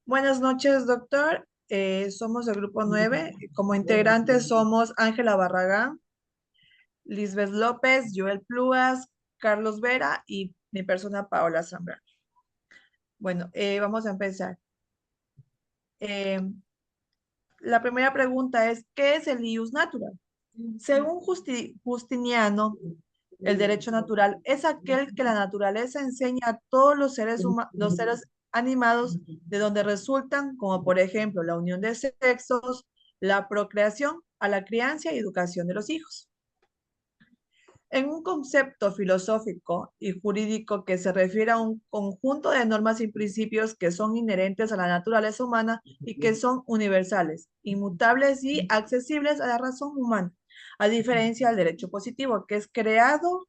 Buenas noches, doctor. Somos del grupo 9. Como integrantes somos Ángela Barragán, Lisbeth López, Joel Pluas, Carlos Vera y mi persona Paola Zambrano. Bueno, vamos a empezar. Eh, la primera pregunta es, ¿qué es el ius natural? Según Justiniano, el derecho natural es aquel que la naturaleza enseña a todos los seres animados de donde resultan, como por ejemplo la unión de sexos, la procreación, a la crianza y educación de los hijos. En un concepto filosófico y jurídico que se refiere a un conjunto de normas y principios que son inherentes a la naturaleza humana y que son universales, inmutables y accesibles a la razón humana, a diferencia del derecho positivo, que es creado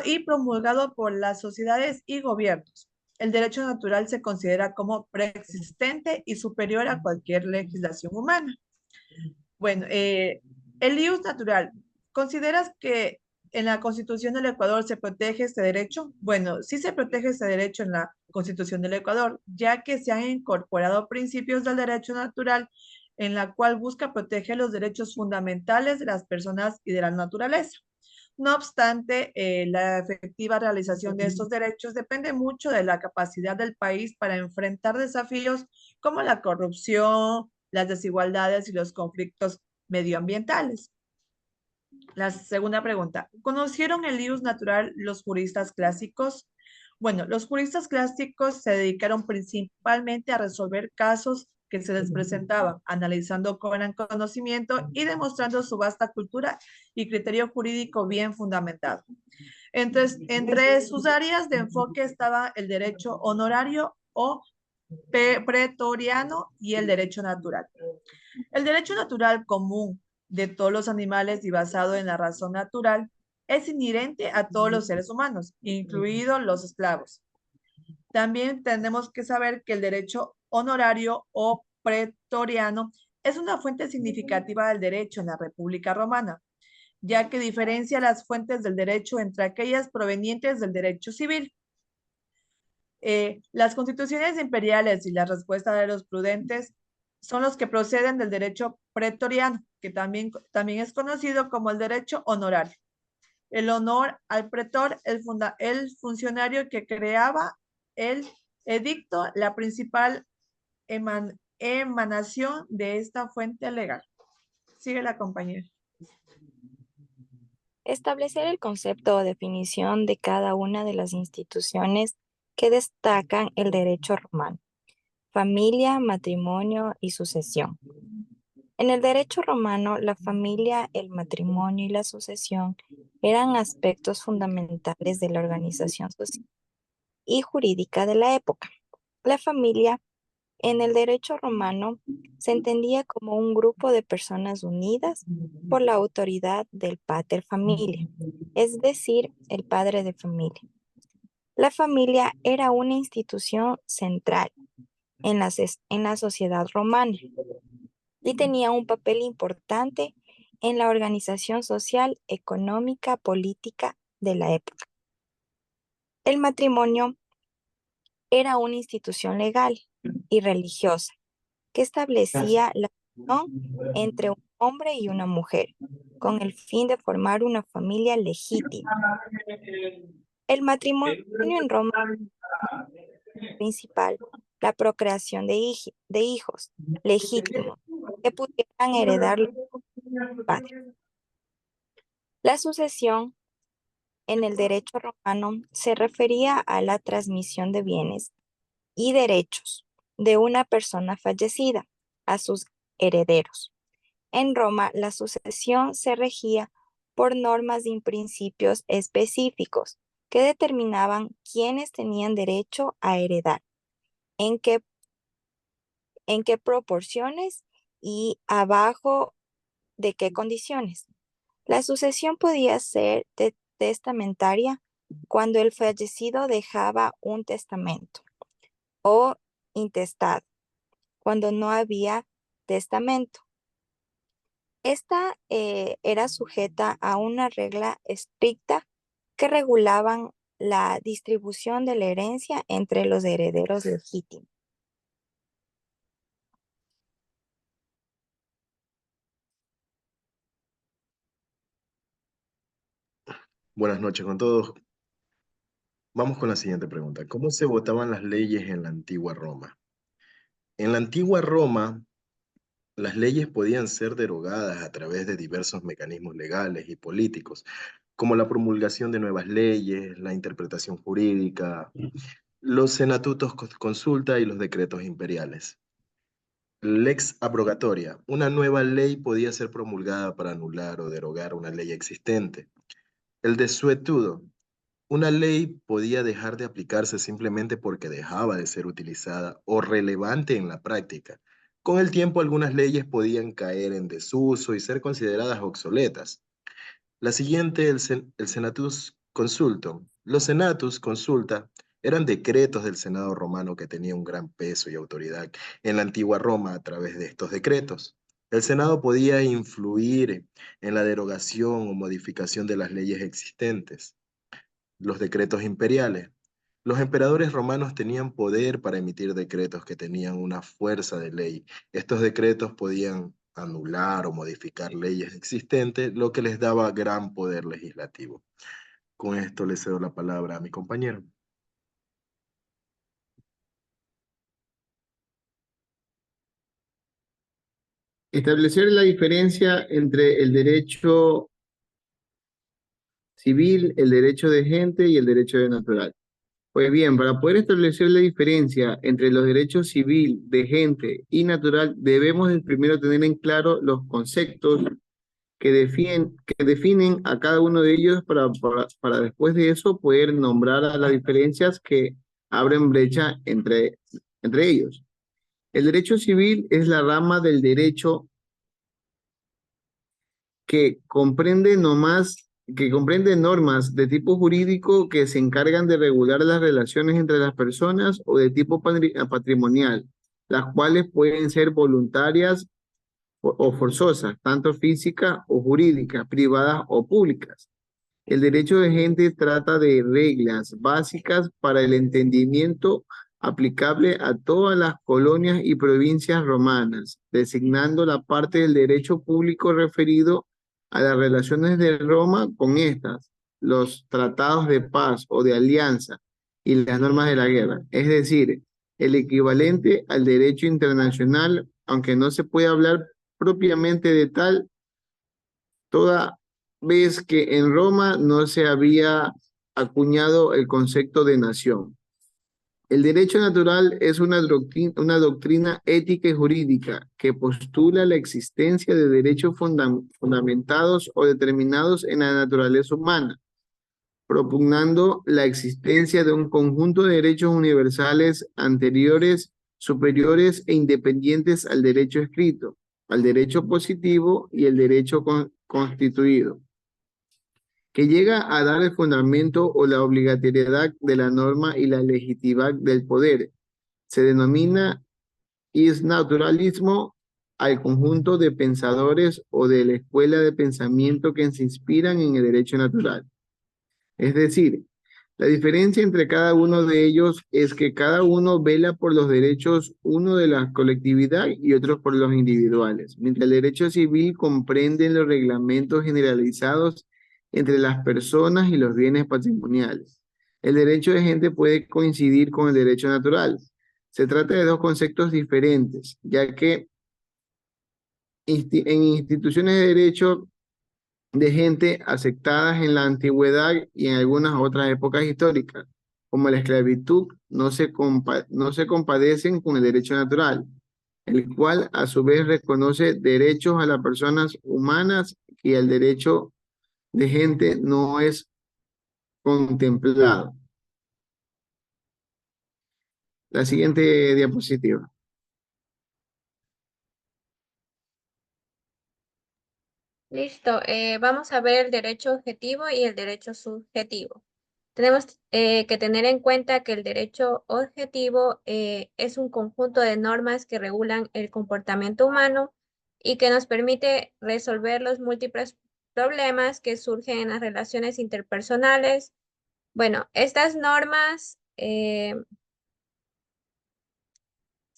y promulgado por las sociedades y gobiernos. El derecho natural se considera como preexistente y superior a cualquier legislación humana. Bueno, el ius natural. ¿Consideras que en la Constitución del Ecuador se protege este derecho? Bueno, sí se protege este derecho en la Constitución del Ecuador, ya que se han incorporado principios del derecho natural en la cual busca proteger los derechos fundamentales de las personas y de la naturaleza. No obstante, la efectiva realización de estos derechos depende mucho de la capacidad del país para enfrentar desafíos como la corrupción, las desigualdades y los conflictos medioambientales. La segunda pregunta, ¿conocieron el ius natural los juristas clásicos? Bueno, los juristas clásicos se dedicaron principalmente a resolver casos que se les presentaban, analizando con gran conocimiento y demostrando su vasta cultura y criterio jurídico bien fundamentado. Entre sus áreas de enfoque estaba el derecho honorario o pretoriano y el derecho natural. El derecho natural común de todos los animales y basado en la razón natural es inherente a todos los seres humanos, incluidos los esclavos. También tenemos que saber que el derecho honorario o pretoriano es una fuente significativa del derecho en la República Romana, ya que diferencia las fuentes del derecho entre aquellas provenientes del derecho civil. Las constituciones imperiales y la respuesta de los prudentes son los que proceden del derecho pretoriano, que también es conocido como el derecho honorario. El honor al pretor, el funcionario que creaba el edicto, la principal emanación de esta fuente legal. Sigue la compañera. Establecer el concepto o definición de cada una de las instituciones que destacan el derecho romano: familia, matrimonio y sucesión. En el derecho romano, la familia, el matrimonio y la sucesión eran aspectos fundamentales de la organización social y jurídica de la época. La familia en el derecho romano se entendía como un grupo de personas unidas por la autoridad del pater familia, es decir, el padre de familia. La familia era una institución central en la sociedad romana y tenía un papel importante en la organización social, económica, política de la época. El matrimonio era una institución legal y religiosa que establecía la unión entre un hombre y una mujer, con el fin de formar una familia legítima. El matrimonio en Roma principal, la procreación de hijos legítimos que pudieran heredar los padres. La sucesión en el derecho romano se refería a la transmisión de bienes y derechos de una persona fallecida a sus herederos. En Roma, la sucesión se regía por normas y principios específicos que determinaban quiénes tenían derecho a heredar, en qué, en qué proporciones y abajo de qué condiciones. La sucesión podía ser testamentaria cuando el fallecido dejaba un testamento, o intestado cuando no había testamento. Esta era sujeta a una regla estricta que regulaban la distribución de la herencia entre los herederos legítimos. Buenas noches con todos. Vamos con la siguiente pregunta. ¿Cómo se votaban las leyes en la antigua Roma? En la antigua Roma, las leyes podían ser derogadas a través de diversos mecanismos legales y políticos, como la promulgación de nuevas leyes, la interpretación jurídica, los senatutos consulta y los decretos imperiales. Lex abrogatoria. Una nueva ley podía ser promulgada para anular o derogar una ley existente. El desuetudo. Una ley podía dejar de aplicarse simplemente porque dejaba de ser utilizada o relevante en la práctica. Con el tiempo, algunas leyes podían caer en desuso y ser consideradas obsoletas. La siguiente, el Senatus Consultum. Los Senatus Consulta eran decretos del Senado romano que tenían un gran peso y autoridad en la antigua Roma a través de estos decretos. El Senado podía influir en la derogación o modificación de las leyes existentes. Los decretos imperiales. Los emperadores romanos tenían poder para emitir decretos que tenían una fuerza de ley. Estos decretos podían anular o modificar leyes existentes, lo que les daba gran poder legislativo. Con esto le cedo la palabra a mi compañero. Establecer la diferencia entre el derecho civil, el derecho de gente y el derecho de natural. Pues bien, para poder establecer la diferencia entre los derechos civil, de gente y natural, debemos primero tener en claro los conceptos que definen a cada uno de ellos para después de eso poder nombrar a las diferencias que abren brecha entre ellos. El derecho civil es la rama del derecho que comprende que comprende normas de tipo jurídico que se encargan de regular las relaciones entre las personas o de tipo patrimonial, las cuales pueden ser voluntarias o forzosas, tanto físicas o jurídicas, privadas o públicas. El derecho de gente trata de reglas básicas para el entendimiento aplicable a todas las colonias y provincias romanas, designando la parte del derecho público referido a las relaciones de Roma con estas, los tratados de paz o de alianza y las normas de la guerra, es decir, el equivalente al derecho internacional, aunque no se puede hablar propiamente de tal toda vez que en Roma no se había acuñado el concepto de nación. El derecho natural es una doctrina ética y jurídica que postula la existencia de derechos fundamentados o determinados en la naturaleza humana, propugnando la existencia de un conjunto de derechos universales anteriores, superiores e independientes al derecho escrito, al derecho positivo y el derecho constituido, que llega a dar el fundamento o la obligatoriedad de la norma y la legitimidad del poder. Se denomina isnaturalismo al conjunto de pensadores o de la escuela de pensamiento que se inspiran en el derecho natural. Es decir, la diferencia entre cada uno de ellos es que cada uno vela por los derechos, uno de la colectividad y otro por los individuales, mientras el derecho civil comprende los reglamentos generalizados entre las personas y los bienes patrimoniales. El derecho de gente puede coincidir con el derecho natural. Se trata de dos conceptos diferentes, ya que en instituciones de derecho de gente aceptadas en la antigüedad y en algunas otras épocas históricas, como la esclavitud, no se compadecen con el derecho natural, el cual a su vez reconoce derechos a las personas humanas y el derecho de gente no es contemplado. La siguiente diapositiva. Listo, vamos a ver el derecho objetivo y el derecho subjetivo. Tenemos que tener en cuenta que el derecho objetivo es un conjunto de normas que regulan el comportamiento humano y que nos permite resolver los múltiples problemas que surgen en las relaciones interpersonales. Bueno, estas normas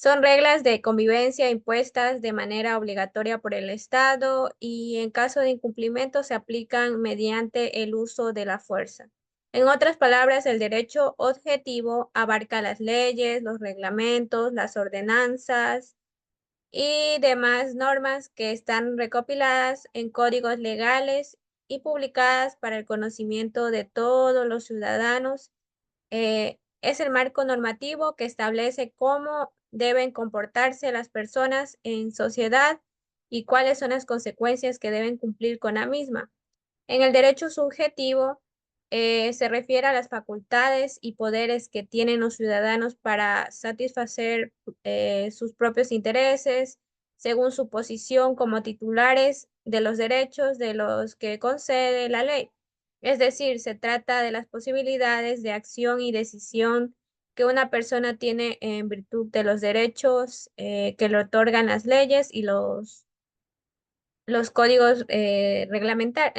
Son reglas de convivencia impuestas de manera obligatoria por el Estado y en caso de incumplimiento se aplican mediante el uso de la fuerza. En otras palabras, el derecho objetivo abarca las leyes, los reglamentos, las ordenanzas y demás normas que están recopiladas en códigos legales y publicadas para el conocimiento de todos los ciudadanos. Es el marco normativo que establece cómo deben comportarse las personas en sociedad y cuáles son las consecuencias que deben cumplir con la misma. En el derecho subjetivo se refiere a las facultades y poderes que tienen los ciudadanos para satisfacer sus propios intereses según su posición como titulares de los derechos de los que concede la ley. Es decir, se trata de las posibilidades de acción y decisión que una persona tiene en virtud de los derechos que le otorgan las leyes y los códigos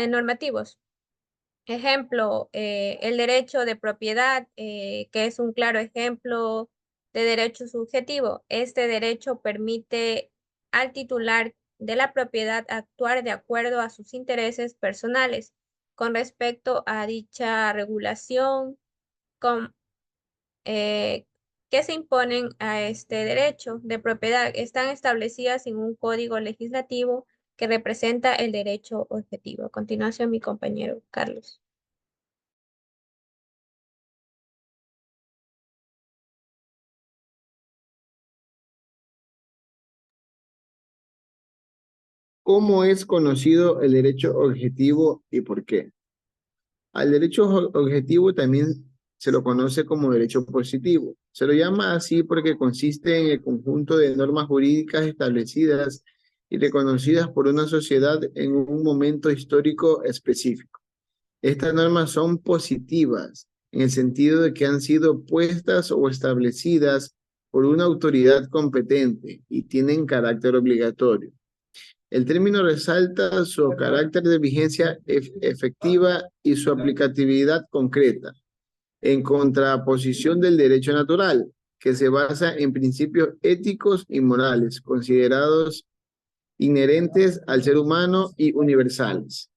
normativos. Ejemplo, el derecho de propiedad, que es un claro ejemplo de derecho subjetivo. Este derecho permite al titular de la propiedad actuar de acuerdo a sus intereses personales con respecto a dicha regulación con, que se imponen a este derecho de propiedad. Están establecidas en un código legislativo que representa el derecho objetivo. A continuación, mi compañero Carlos. ¿Cómo es conocido el derecho objetivo y por qué? Al derecho objetivo también se lo conoce como derecho positivo. Se lo llama así porque consiste en el conjunto de normas jurídicas establecidas y reconocidas por una sociedad en un momento histórico específico. Estas normas son positivas en el sentido de que han sido puestas o establecidas por una autoridad competente y tienen carácter obligatorio. El término resalta su carácter de vigencia efectiva y su aplicatividad concreta, en contraposición del derecho natural, que se basa en principios éticos y morales, considerados inherentes al ser humano y universales.